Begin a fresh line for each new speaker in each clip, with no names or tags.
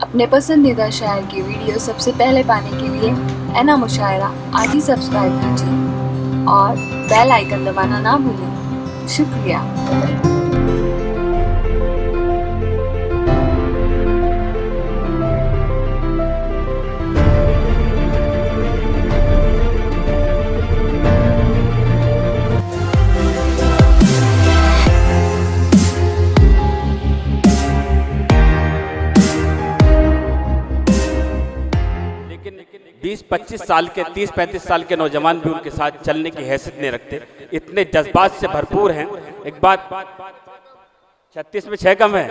अपने पसंदीदा शायर की वीडियो सबसे पहले पाने के लिए एना मुशायरा आज ही सब्सक्राइब कीजिए और बेल आइकन दबाना ना भूलें। शुक्रिया।
20-25 साल के 30-35 साल के नौजवान भी उनके साथ चलने की हैसियत नहीं रखते, इतने जज्बात से भरपूर हैं। एक बात 36 में 6 कम है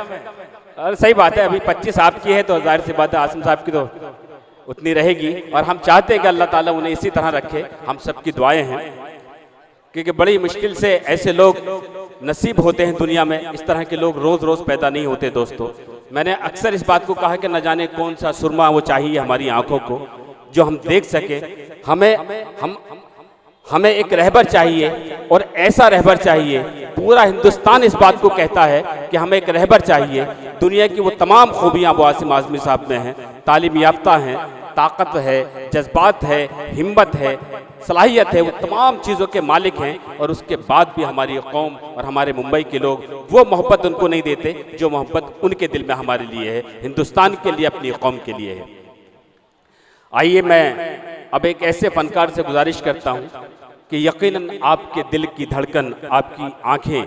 और सही बात है, अभी 25 आपकी है तो जाहिर सी बात है आसिम साहब की तो उतनी रहेगी और हम चाहते हैं कि अल्लाह ताला उन्हें इसी तरह रखे। हम सबकी दुआएं हैं क्योंकि बड़ी मुश्किल से ऐसे लोग नसीब होते हैं दुनिया में, इस तरह के लोग रोज रोज पैदा नहीं होते। दोस्तों, मैंने अक्सर इस बात को कहा कि न जाने कौन सा सुरमा वो चाहिए हमारी आंखों को जो हम देख सके। हमें एक रहबर चाहिए और ऐसा रहबर चाहिए, पूरा हिंदुस्तान इस बात को कहता है कि हमें एक रहबर चाहिए। दुनिया की वो तमाम खूबियाँ अबू आसिम आज़मी साहब में हैं, तालीम याफ्ता हैं, ताकत है, जज्बात है, हिम्मत है, सलाहियत है, वो तमाम चीज़ों के मालिक हैं और उसके बाद भी हमारी कौम और हमारे मुंबई के लोग वो मोहब्बत उनको नहीं देते जो मोहब्बत उनके दिल में हमारे लिए है, हिंदुस्तान के लिए, अपनी कौम के लिए है। आइए मैं अब एक ऐसे फनकार से गुजारिश करता हूँ कि यकीनन आपके दिल की धड़कन, आपकी आंखें,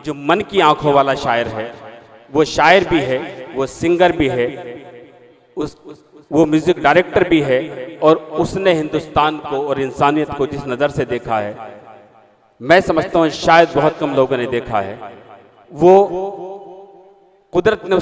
जो मन की आंखों वाला शायर है, वो शायर भी है, वो सिंगर भी है, वो म्यूजिक डायरेक्टर भी है और उसने हिंदुस्तान को और इंसानियत को जिस नज़र से देखा है, मैं समझता हूँ शायद बहुत कम लोगों ने देखा है। वो कुदरत ने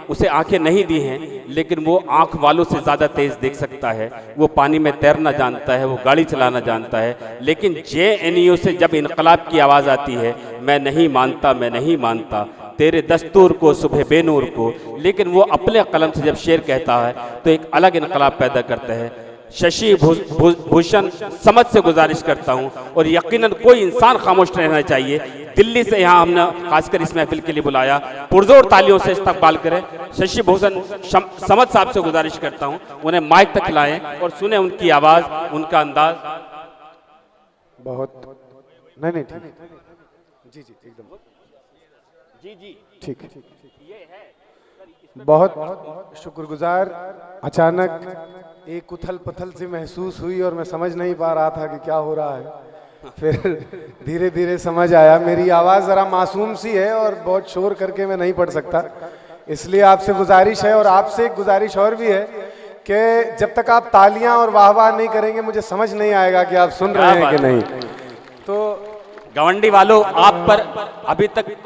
उसे आंखें नहीं दी हैं, लेकिन वो आंख वालों से ज़्यादा तेज़ देख सकता है। वो पानी में तैरना जानता है, वो गाड़ी चलाना जानता है। लेकिन JNU से जब इनकलाब की आवाज़ आती है, मैं नहीं मानता, मैं नहीं मानता तेरे दस्तूर को, सुबह बेनूर को, लेकिन वो अपने कलम से जब शेर कहता है तो एक अलग इनकलाब पैदा करता है। शशि भूषण समझ से गुजारिश करता हूँ और यकीनन कोई इंसान खामोश रहना चाहिए। दिल्ली से यहाँ हमने खासकर इस महफिल के लिए बुलाया, पुरजोर तालियों से इस्तकबाल करें। शशि भूषण समझ साहब से गुजारिश करता हूँ उन्हें माइक तक लाएं और सुने उनकी आवाज़, उनका अंदाज।
बहुत नहीं ठीक, जी एकदम
जी
ठीक है। बहुत शुक्रगुजार। अचानक एक उथल पथल सी महसूस हुई और मैं समझ नहीं पा रहा था कि क्या हो रहा है। फिर धीरे धीरे समझ आया। मेरी आवाज़ ज़रा मासूम सी है और बहुत शोर करके मैं नहीं पढ़ सकता, इसलिए आपसे गुजारिश है। और आपसे एक गुजारिश और भी है कि जब तक आप तालियां और वाह वाह नहीं करेंगे मुझे समझ नहीं आएगा कि आप सुन रहे हैं कि नहीं। तो
गवंडी वालों, आप पर अभी तक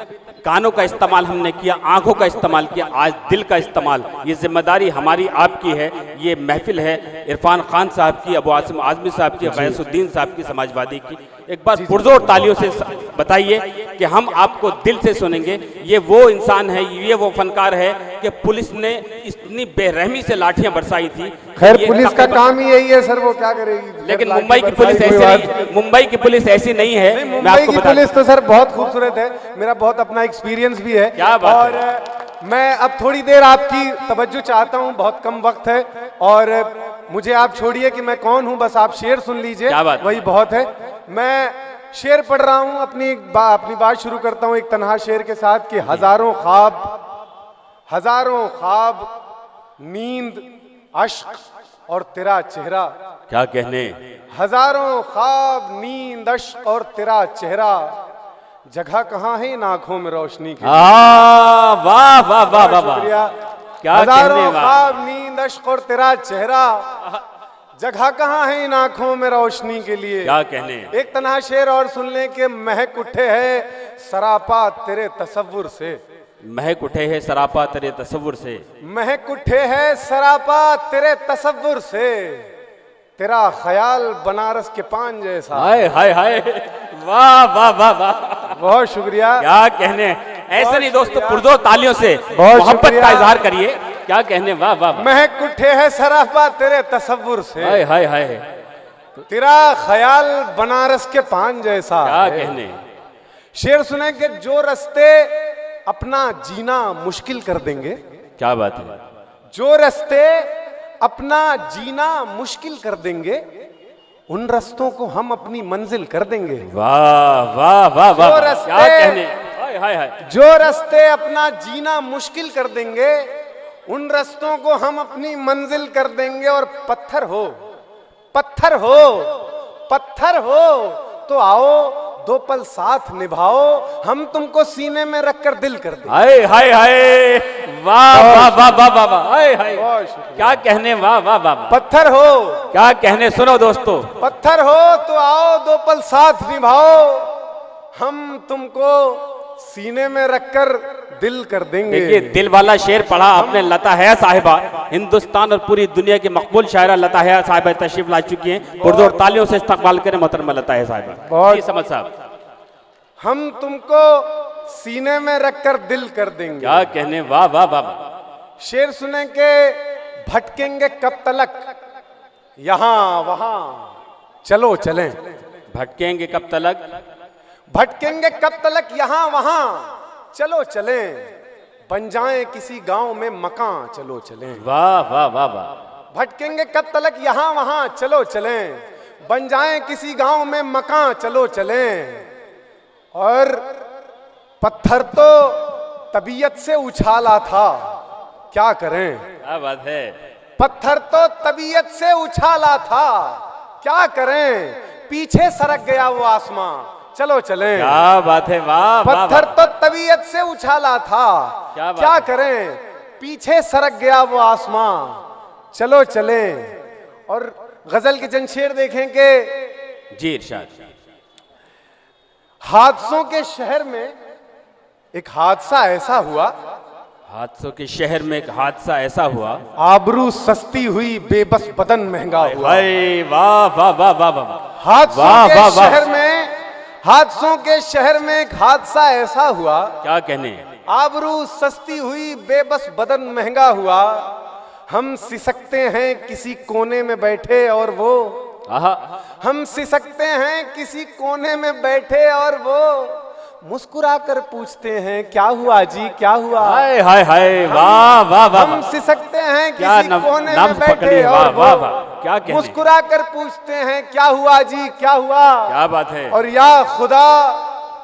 कानों का इस्तेमाल हमने किया, आंखों का इस्तेमाल किया, आज दिल का इस्तेमाल। ये जिम्मेदारी हमारी आपकी है। ये महफिल है इरफान खान साहब की, अबू आसिम आज़मी साहब की, गयासुद्दीन साहब की, समाजवादी की। एक बार पुरजोर तालियों से बताइए कि हम आपको दिल से सुनेंगे। ये वो इंसान है, ये वो फनकार है कि पुलिस ने इतनी बेरहमी से लाठियां बरसाई थी।
खैर पुलिस का काम ही यही है सर, वो क्या करेगी।
लेकिन मुंबई की पुलिस ऐसी नहीं, मुंबई की पुलिस ऐसी नहीं है।
मुंबई की पुलिस तो सर बहुत खूबसूरत है, मेरा बहुत अपना एक्सपीरियंस भी है।
क्या बात
और
है?
मैं अब थोड़ी देर आपकी तवज्जो चाहता हूँ, बहुत कम वक्त है और मुझे आप छोड़िए कि मैं कौन हूँ, बस आप शेर सुन लीजिए, वही बहुत है। मैं शेर पढ़ रहा हूँ, अपनी बात शुरू करता हूँ एक तन्हा शेर के साथ कि हजारों ख्वाब, नींद, अश्क और तेरा चेहरा।
क्या कहने।
हजारों ख्वाब, नींद, अश्क और तेरा चेहरा, जगह कहाँ है इन आंखों में रोशनी की।
वाह वाह वाह वाह वाह, क्या
हजारों ख्वाब, नींद, अश्क और तेरा चेहरा, जगह कहाँ है इन आंखों में रोशनी के लिए।
क्या कहने।
एक तन्हा शेर और सुन लें कि महक उठे है सरापा तेरे तसव्वुर से।
महक उठे है सरापा तेरे तसव्वुर से।
महक उठे है सरापा तेरे तसव्वुर से, तेरा ख्याल बनारस के पान जैसा।
हाय हाय हाय, वाह वाह वाह वाह,
बहुत शुक्रिया।
क्या कहने। ऐसे नहीं दोस्तों, पुरजोर तालियों से मोहब्बत का इजहार करिए। क्या कहने, वाह वाह।
महक उठे है सरापा तेरे तसव्वुर से,
हाय हाय हाय,
तेरा ख्याल बनारस के पान जैसा।
क्या कहने।
शेर सुने कि जो रास्ते अपना जीना मुश्किल कर देंगे,
क्या बात है,
जो रास्ते अपना जीना मुश्किल कर देंगे, उन रास्तों को हम अपनी मंजिल कर देंगे।
वाह वाह वाह वाह, क्या कहने, हाय हाय हाय।
जो रास्ते अपना जीना मुश्किल कर देंगे, उन रास्तों को हम अपनी मंजिल कर देंगे। और पत्थर हो, पत्थर हो, पत्थर हो तो आओ, दो पल साथ निभाओ, हम तुमको सीने में रखकर दिल कर देंगे।
हाय हाय हाय, वाह वाह वाह वाह वाह वाह, हाय हाय, क्या कहने, वाह वाह वाह।
पत्थर हो,
क्या कहने, सुनो दोस्तों,
पत्थर हो तो आओ, दो पल साथ निभाओ, हम तुमको सीने में रखकर दिल कर देंगे।
देखिए, दिल वाला शेर पढ़ा आपने लता हया साहिबा, हिंदुस्तान और पूरी दुनिया की मकबूल शायरा लता हया साहिबा तशरीफ ला चुकी हैं। पुरजोर तालियों से इस्तकबाल करें मोहतरमा लता हया साहिबा। जी समझ साहब,
हम तुमको सीने में रखकर दिल कर देंगे।
क्या कहने, वाह वाह वाह।
शेर सुने के भटकेंगे कब तलक, यहां वहां चलो चलें।
भटकेंगे कब तलक,
भटकेंगे कब तलक, यहां वहां चलो चलें। बन जाएं किसी गांव में मकान, चलो चलें।
वाह वाह वाह वाह।
भटकेंगे कब तलक, यहां वहां चलो चलें। बन जाएं किसी गांव में मकान, चलो चलें। और पत्थर तो तबीयत से उछाला था, क्या करें।
क्या बात है।
पत्थर तो तबीयत से उछाला था, क्या करें। पीछे सरक गया वो आसमां, चलो चलें।
क्या बात है, वाह।
पत्थर तो तबीयत से उछाला था, क्या करें। पीछे सरक गया वो आसमां, चलो चलें। और गजल के चंद शेर देखें कि
जी इरशाद।
हादसों के शहर में एक हादसा ऐसा हुआ,
हादसों के शहर में एक हादसा ऐसा हुआ,
आबरू सस्ती हुई, बेबस बदन महंगा हुआ।
वाह वाह वाह वाह वाह।
हादसों के शहर में, हादसों के शहर में एक हादसा ऐसा हुआ,
क्या कहने,
आबरू सस्ती हुई, बेबस बदन महंगा हुआ। हम सिसकते हैं किसी कोने में बैठे और वो, हम सिसकते हैं किसी कोने में बैठे और वो मुस्कुरा कर पूछते हैं क्या हुआ जी, क्या हुआ।
हाय हाय हाय, वाह वाह वाह।
हम सिसकते हैं
क्या
किसी कोने में
पकड़ी,
बैठे
वाह
और
वाह
वो
वाह, क्या कहने,
मुस्कुरा कर पूछते हैं क्या हुआ जी, क्या हुआ।
क्या बात है।
और या खुदा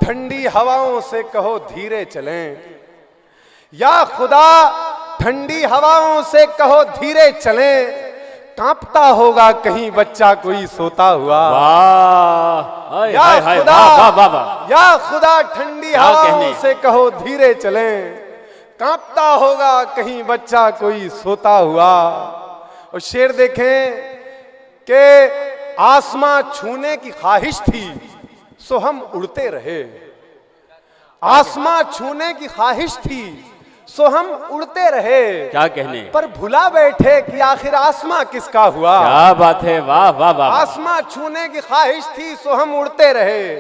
ठंडी हवाओं से कहो धीरे चलें, या खुदा ठंडी हवाओं से कहो धीरे चलें। कांपता होगा कहीं बच्चा कोई सोता हुआ।
वाह,
या खुदा,
वाह वाह वाह।
या खुदा ठंडी हवाओं से कहो धीरे चलें। कांपता होगा कहीं बच्चा कोई सोता हुआ। और शेर देखें कि आसमां छूने की ख्वाहिश थी सो हम उड़ते रहे। आसमां छूने की ख्वाहिश थी सो हम उड़ते रहे।
क्या कहने,
पर भुला बैठे कि आखिर आसमां किसका हुआ।
क्या बात है, वाह वाह वाह।
आसमां छूने की ख्वाहिश थी सो हम उड़ते रहे,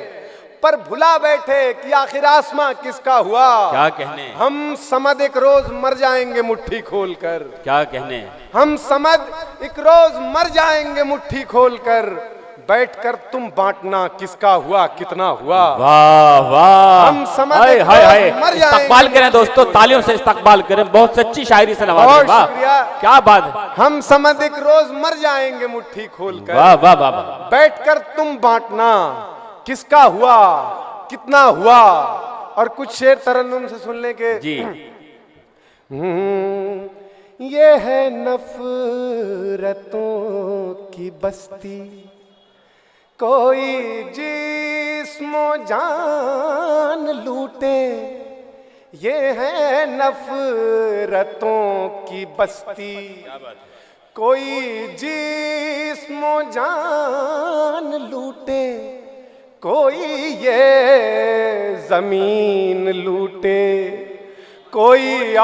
पर भुला बैठे कि आखिर आसमां किसका हुआ। क्या
कहने,
हम समद एक रोज मर जाएंगे मुट्ठी खोलकर।
क्या कहने,
हम समद एक रोज मर जाएंगे मुट्ठी खोलकर। बैठकर तुम बांटना किसका हुआ कितना हुआ।
वाह वाह।
हम समझ
हाय हाय हाय,
मर जाएंगे।
इस्तकबाल करें दोस्तों, तालियों से इस्तकबाल करें। बहुत सच्ची शायरी से नवाजें, वाह क्या बात है।
हम समझ एक रोज मर जाएंगे मुट्ठी खोलकर।
वाह वाह वाह।
बैठकर तुम बांटना किसका हुआ कितना हुआ। और कुछ शेर तरन्नुम से सुन ले के
जी।
ये है नफरतों की बस्ती, कोई जिस्मो जान लूटे। ये है नफरतों की बस्ती, कोई जिस्मो जान लूटे। कोई ये जमीन लूटे, कोई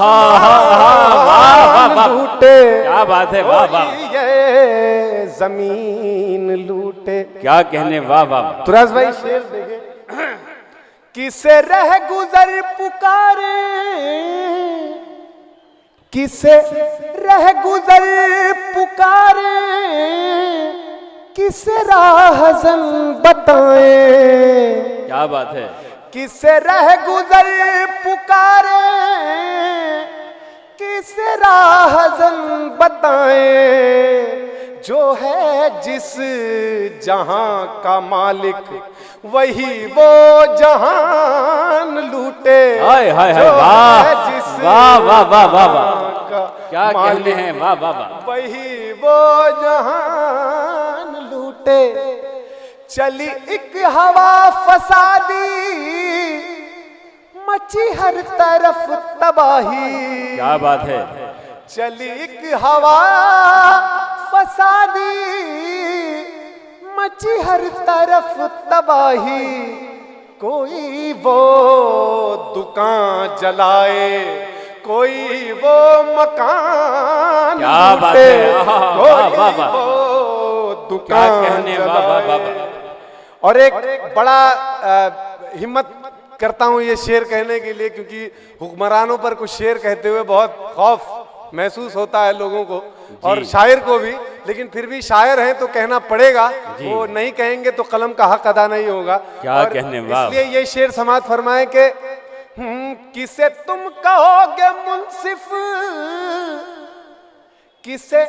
आसमान लूटे।
क्या बात है, वाह वाह।
ये जमीन लूटे।
क्या कहने, वाह वाह।
तुराज भाई शेर देखे, किसे रह गुजर पुकारे, किसे रह गुजर पुकारे, किसे राहज़न बताएं।
क्या बात है।
किसे रह गुजर पुकारे, किसे राहज़न बताएं जो है जिस जहां का मालिक वही वो जहान लूटे।
हाय हाय हाय,
जो
वाह
है जिस
वाह वाह वाह वाह वाह,
का
क्या कहने
मालिक
हैं, वाह वाह वाह।
वही वो जहान लूटे। चली एक हवा फसादी मची हर तरफ तबाही।
क्या बात है।
चली एक हवा फसादी मची हर तरफ तबाही। कोई वो दुकान जलाए कोई वो मकान
क्या बात
लूटे।
है, आहा,
कोई
वाह, वाह, वाह।
वो
क्या
दुकान
कहने, वाह वाह वाह
जलाए।
वाह।
और एक बड़ा हिम्मत करता हूं ये शेर कहने के लिए, क्योंकि हुक्मरानों पर कुछ शेर कहते हुए बहुत खौफ महसूस होता है लोगों को और शायर को भी, लेकिन फिर भी शायर हैं तो कहना पड़ेगा। वो नहीं कहेंगे तो कलम का हक अदा नहीं होगा।
क्या कहने, वाह।
इसलिए ये शेर समाज फरमाए कि किसे तुम कहोगे मुंसिफ, किसे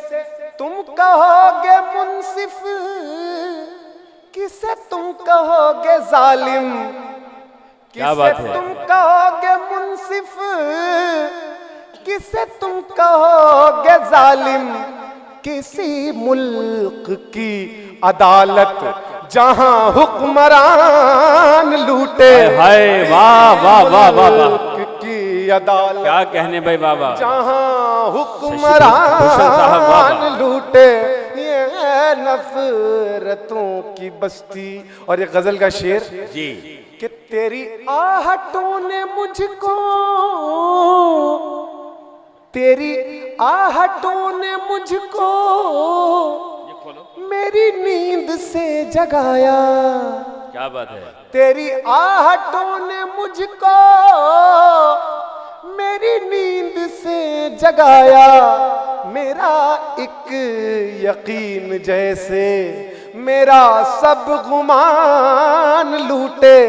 तुम कहोगे मुंसिफ, किसे तुम कहोगे जालिम।
क्या
किसे
बात है।
तुम कहोगे मुंसिफ, किसे तुम कहोगे जालिम। किसी मुल्क की अदालत जहां हुक्मरान लूटे।
हाय वाह वाह वाह वाह वाह,
मुल्क की अदालत
क्या कहने भाई, वाह वाह।
जहां
भूषण साहब, वाह, वाह।
हुक्मरान लूटे। ये नफरतों की बस्ती। और ये गजल का शेर
जी,
कि तेरी आहटों ने मुझको, तेरी आहटों ने मुझको मेरी नींद से जगाया।
क्या बात है।
तेरी आहटों ने मुझको मेरी नींद से जगाया। मेरा एक यकीन जैसे मेरा सब गुमान लूटे।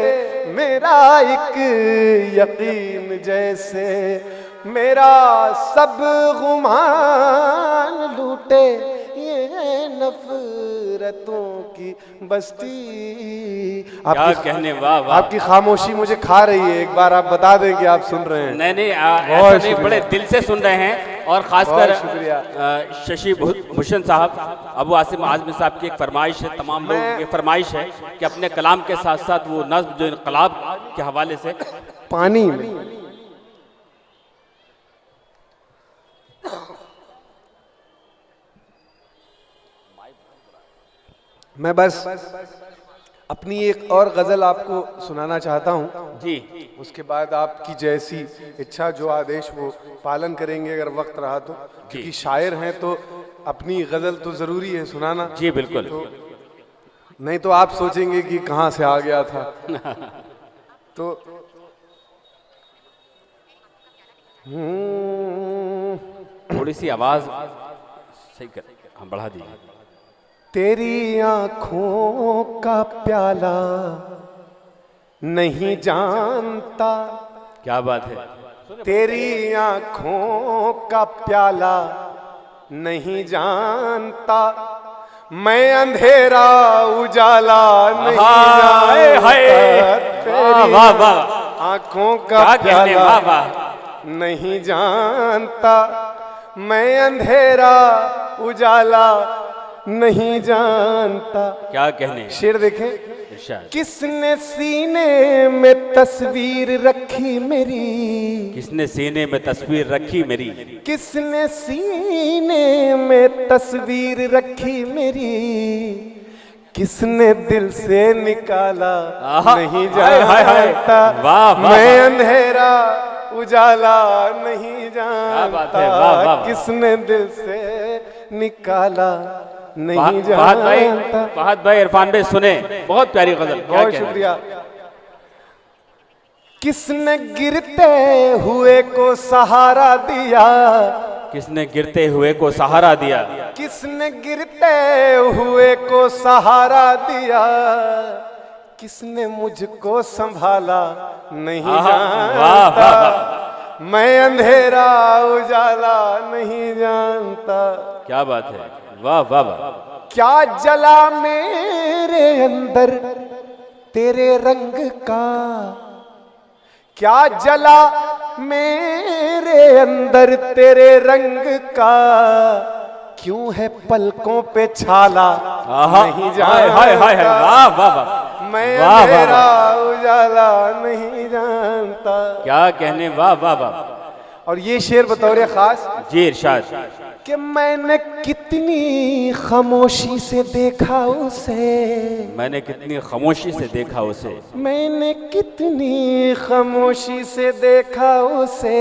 मेरा एक यकीन जैसे मेरा सब गुमान लूटे। ये नफरतों की बस्ती।
क्या कहने, वाह वाह।
आपकी खामोशी मुझे खा रही है। एक बार आप बता दें कि आप सुन रहे हैं।
नहीं नहीं,
बहुत
ऐसा नहीं, बड़े दिल से सुन रहे हैं। और खासकर
बहुत शुक्रिया।
शशि भूषण साहब, अबू आसिम आजमी साहब की एक फरमाइश है, तमाम लोगों की फरमाइश है कि अपने कलाम के साथ साथ वो नज़्म जो इनकलाब के हवाले से
पानी में मैं बस अपनी एक और गजल आपको सुनाना चाहता हूं
जी।
उसके बाद आपकी जैसी इच्छा जो आदेश वो पालन करेंगे अगर वक्त रहा तो, क्योंकि शायर हैं तो अपनी गजल तो जरूरी है सुनाना।
जी बिल्कुल।
तो नहीं तो आप सोचेंगे कि कहां से आ गया था। तो
थोड़ी सी आवाज सही कर, हाँ बढ़ा दीजिए।
तेरी आंखों का प्याला नहीं जानता।
क्या बात है।
तेरी आंखों का प्याला नहीं जानता। मैं अंधेरा उजाला नहीं जानता। तेरी
वाह वाह,
आंखों का
क्या कहने, वाह
प्याला
वाह।
नहीं जानता। मैं अंधेरा उजाला नहीं जानता।
क्या कहने।
शेर देखें।
इरशाद।
किसने सीने में तस्वीर रखी मेरी।
किसने सीने में तस्वीर रखी मेरी।
किसने सीने में तस्वीर रखी मेरी। किसने दिल से निकाला नहीं
हाय, हाय, हाय।
जानता।
वाह, वाह,
मैं
वाह।
अंधेरा उजाला नहीं
बात है,
जानता।
वाह, वाह, वाह।
किसने दिल से निकाला नहीं
फहद भाई,
जानता।
फहद भाई, इरफान भाई सुने, बहुत प्यारी गजल। क्या
बहुत
कहना।
शुक्रिया। किसने गिरते हुए को सहारा दिया।
किसने गिरते हुए को सहारा दिया।
किसने गिरते हुए को सहारा दिया। किसने मुझको संभाला नहीं
आहा, वाह,
जानता।
वाह, वाह।
मैं अंधेरा उजाला नहीं जानता।
क्या बात है, वाह वाह वाह।
क्या जला मेरे अंदर तेरे रंग का, क्या जला मेरे अंदर तेरे रंग का, क्यों है पलकों पे छाला नहीं
हाय हाय हाय हाय,
जानता।
वाह वाह वाह,
मैं
वाह, वाह,
अंधेरा उजाला नहीं जानता।
क्या कहने, वाह वाह वाह।
और ये शेर बतौर खास
जी इरशाद।
कि मैंने कितनी खामोशी से देखा उसे,
मैंने कितनी खामोशी से देखा उसे,
मैंने कितनी खामोशी से देखा उसे,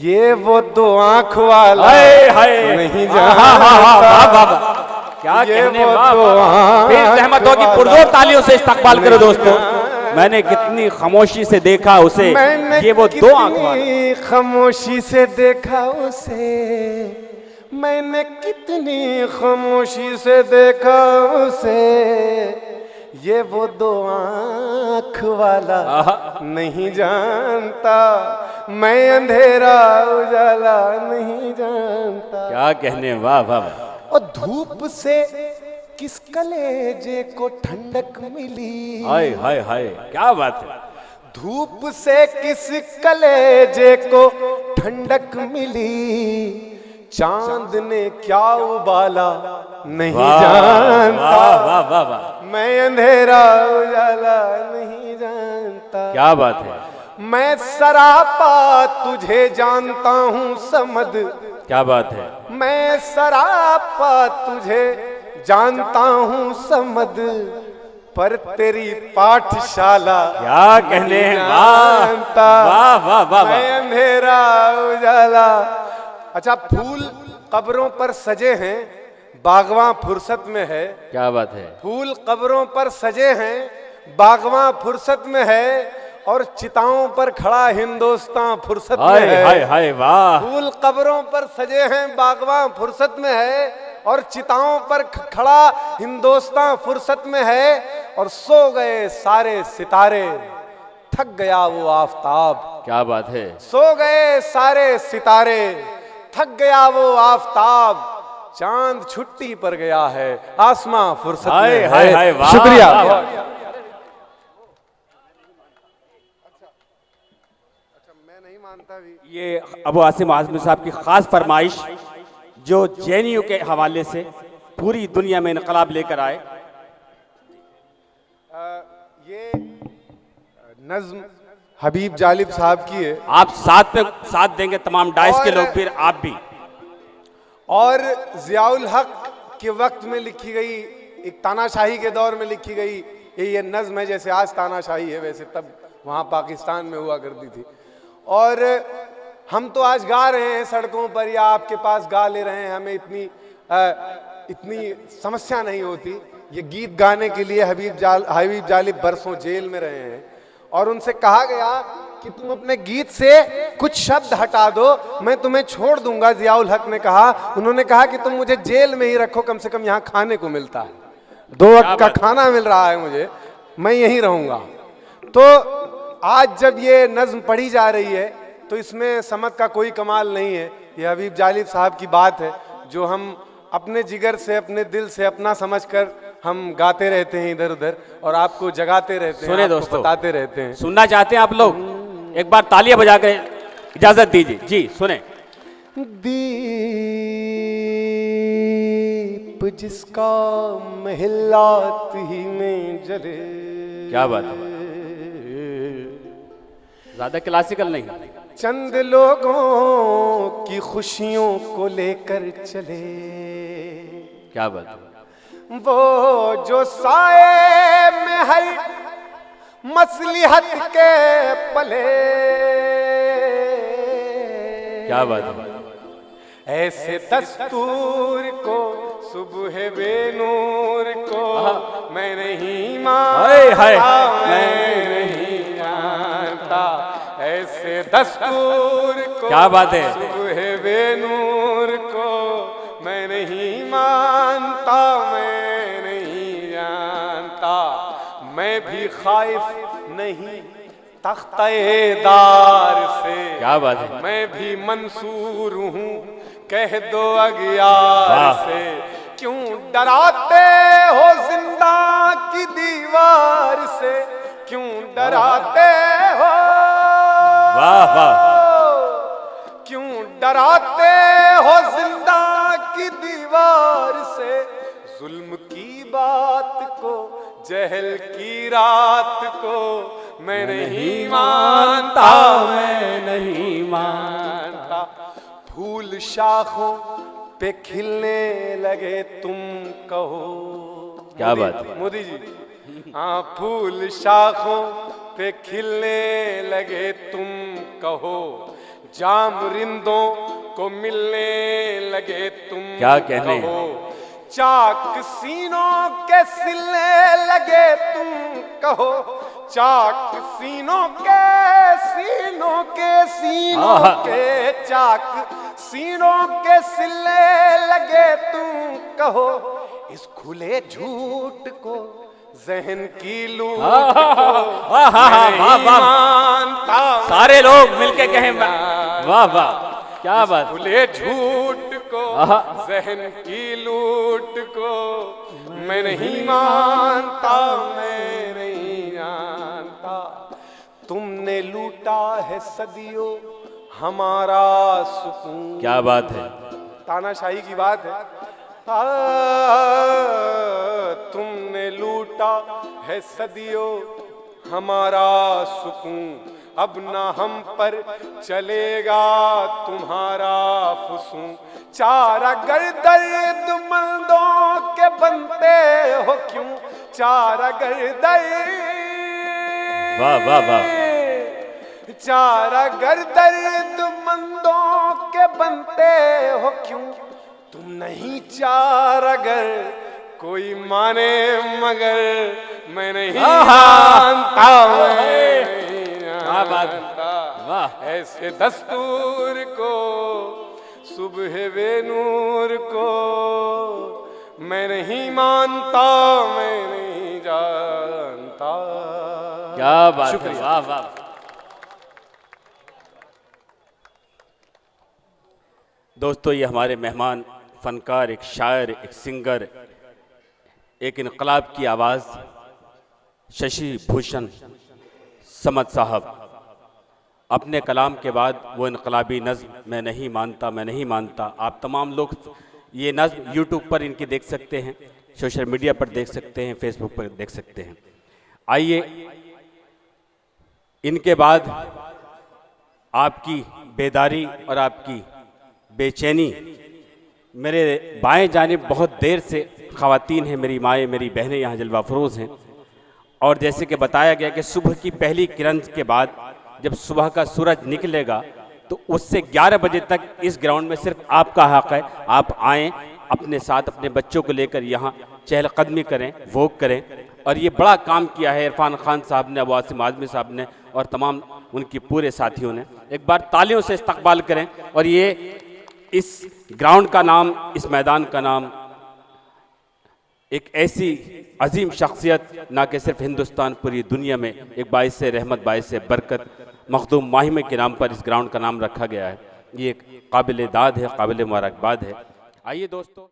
ये वो दो आंख वाला
हाय हाय
नहीं
वाह वाह वाह वाह
जानता।
वाह। क्या
ये
कहने,
वो
वाह
दो
वाह। फिर
आंख
सहमत होगी,
वाला
पुरजोर तालियों से इस्तकबाल करो दोस्तों।
नहीं
मैंने कितनी खामोशी से देखा उसे,
मैंने
ये वो दो आंख वाला।
कितनी खामोशी से देखा उसे, मैंने कितनी खामोशी से देखा उसे, ये वो दो आंख वाला नहीं जानता। मैं अंधेरा उजाला नहीं जानता।
क्या कहने, वाह वाह वाह।
और धूप से किस कलेजे को ठंडक मिली,
हाय हाय हाय, क्या बात है।
धूप से किस कलेजे को ठंडक मिली, चांद ने क्या उबाला नहीं
वाह
जानता।
वाह वाह वाह वाह,
मैं अंधेरा उजाला नहीं जानता।
क्या बात है।
मैं सरापा तुझे जानता हूँ समद,
क्या बात है।
मैं सरापा तुझे जानता हूँ समद, पर तेरी पाठशाला
क्या कहने, वाह
जानता।
वाह वाह वाह
मैं
वाह।
अंधेरा उजाला। अच्छा, फूल कब्रों पर सजे हैं, बागवां फुर्सत में है।
क्या बात है।
फूल कब्रों पर सजे हैं, बागवां फुर्सत में है, और चिताओं पर खड़ा हिंदुस्तान फुर्सत में
हाय
है।
हाय हाय, वाह।
फूल कब्रों पर सजे हैं, बागवां फुर्सत में है, और चिताओं पर खड़ा हिंदुस्तान फुर्सत में है। और सो गए सारे सितारे, थक गया वो आफताब।
क्या बात है।
सो गए सारे सितारे, थक गया वो आफताब, चांद छुट्टी पर गया है, आसमां फुर्सत
हाय
में
हाय
है।
हाय, वाह
शुक्रिया।
वाह, वाह।
मैं नहीं मानता भी।
ये अबू आसिम आजमी साहब की खास फरमाइश, जो जेएनयू के हवाले से पूरी दुनिया में इनकलाब लेकर आए।
ये नज्म हबीब जालिब साहब की है,
आप साथ देंगे तमाम डाइस के
और-
लोग, फिर आप भी।
और जियाउल हक के वक्त में लिखी गई, एक तानाशाही के दौर में लिखी गई ये नज्म है। जैसे आज तानाशाही है, वैसे तब वहाँ पाकिस्तान में हुआ करती थी। और हम तो आज गा रहे हैं सड़कों पर, या आपके पास गा ले रहे हैं, हमें इतनी समस्या नहीं होती। ये गीत गाने के लिए हबीब जालिब बरसों जेल में रहे हैं, और उनसे कहा गया कि तुम अपने गीत से कुछ शब्द हटा दो, मैं तुम्हें छोड़ दूंगा। जियाउल हक ने कहा, उन्होंने कहा कि तुम मुझे जेल में ही रखो, कम से कम यहाँ खाने को मिलता है, 2 वक्त का खाना मिल रहा है मुझे, मैं यहीं रहूंगा। तो आज जब ये नज्म पढ़ी जा रही है, तो इसमें समत का कोई कमाल नहीं है। ये हबीब जालिब साहब की बात है, जो हम अपने जिगर से, अपने दिल से, अपना समझकर हम गाते रहते हैं इधर उधर, और आपको जगाते रहते हैं,
सुने
आपको
दोस्तों,
बताते रहते हैं।
सुनना चाहते हैं आप लोग? एक बार तालियां बजा कर इजाजत दीजिए। जी सुने।
दीप जिसका महलात ही में जले।
क्या बात है, ज्यादा क्लासिकल नहीं।
चंद लोगों की खुशियों को लेकर चले,
क्या बात है।
वो जो साए में है मसलिहत के पले।
क्या बात है।
ऐसे दस्तूर को सुबह बेनूर को मैं नहीं
हाय, हाय,
मानता, मैं नहीं जानता। ऐसे दस्तूर को,
क्या बात है।
सुबह बेनूर को मैं नहीं मानता, मैं नहीं जानता। मैं भी खाइफ नहीं तख्तेदार से
क्या बात है।
मैं भी मंसूर हूँ, कह दो अगियार से। क्यों डराते हो जिंदा की दीवार से, क्यों डराते हो,
वाह वाह,
क्यों डराते हो जिंदा की दीवार से। जुल्म की बात को, जहल की रात को मैं नहीं मानता,
मैं नहीं मानता।
फूल शाखों पे खिलने लगे तुम कहो।
क्या बात है
मोदी जी। हाँ, फूल शाखों पे खिलने लगे तुम कहो, जाम रिंदों को मिलने लगे तुम
क्या कहने।
कहो, चाक सीनों के सिलने लगे तुम कहो, चाक सीनों के सीनों के सीनों के चाक सीनों के सिलने लगे तुम कहो। इस खुले झूठ को, जहन की लूट को मैं नहीं मानता।
सारे लोग मिलके कहें वाह वाह, क्या बात।
खुले झूठ को, जहन की लूट को मैं नहीं मानता, मैं नहीं जानता। तुमने लूटा है सदियों हमारा सुकून।
क्या बात है।
तानाशाही की बात है। तुमने लूटा है सदियों हमारा सुकून, अब ना हम पर चलेगा तुम्हारा फुसूं। चारा गर दर्द मंदों के बनते हो क्यों, चारा गर दर्द,
वाह वाह वाह,
चारा गर दर्द मंदों के बनते हो क्यों। तुम नहीं चारा गर कोई माने मगर मैं नहीं मानता,
क्या बात, वाह।
ऐसे दस्तूर को, सुबह बेनूर को मैं नहीं मानता, मैं नहीं जानता।
क्या बात है, वाह वाह। दोस्तों, ये हमारे मेहमान फनकार, एक शायर, एक सिंगर, एक इनकलाब की आवाज़ शशि भूषण समद साहब। अपने कलाम के बाद वो इनकलाबी नज़्म मैं नहीं मानता, मैं नहीं मानता। आप तमाम लोग ये नज़्म यूट्यूब पर इनकी देख सकते हैं, सोशल मीडिया पर देख सकते हैं, फेसबुक पर देख सकते हैं। आइए, इनके बाद आपकी बेदारी और आपकी बेचैनी, मेरे बाएं जानिब बहुत देर से ख़वातीन हैं, मेरी माएँ, मेरी बहनें यहाँ जलवा फरोज़ हैं। और जैसे कि बताया गया कि सुबह की पहली किरण के बाद जब सुबह का सूरज निकलेगा तो उससे 11 बजे तक इस ग्राउंड में सिर्फ आपका हक़ है। आप आएँ, अपने साथ अपने बच्चों को लेकर यहाँ चहलकदमी करें, वॉक करें। और ये बड़ा काम किया है इरफान खान साहब ने, अबू आसिम आज़मी साहब ने और तमाम उनकी पूरे साथियों ने। एक बार तालियों से इस्तकबाल करें। और ये इस ग्राउंड का नाम, इस मैदान का नाम एक ऐसी अजीम शख्सियत, ना कि सिर्फ हिंदुस्तान, पूरी दुनिया में एक बाइस रहमत, बाइस बरकत मखदूम माहिम के नाम पर इस ग्राउंड का नाम रखा गया है। ये एक काबिल दाद है, काबिल मुबारकबाद है। आइए दोस्तों।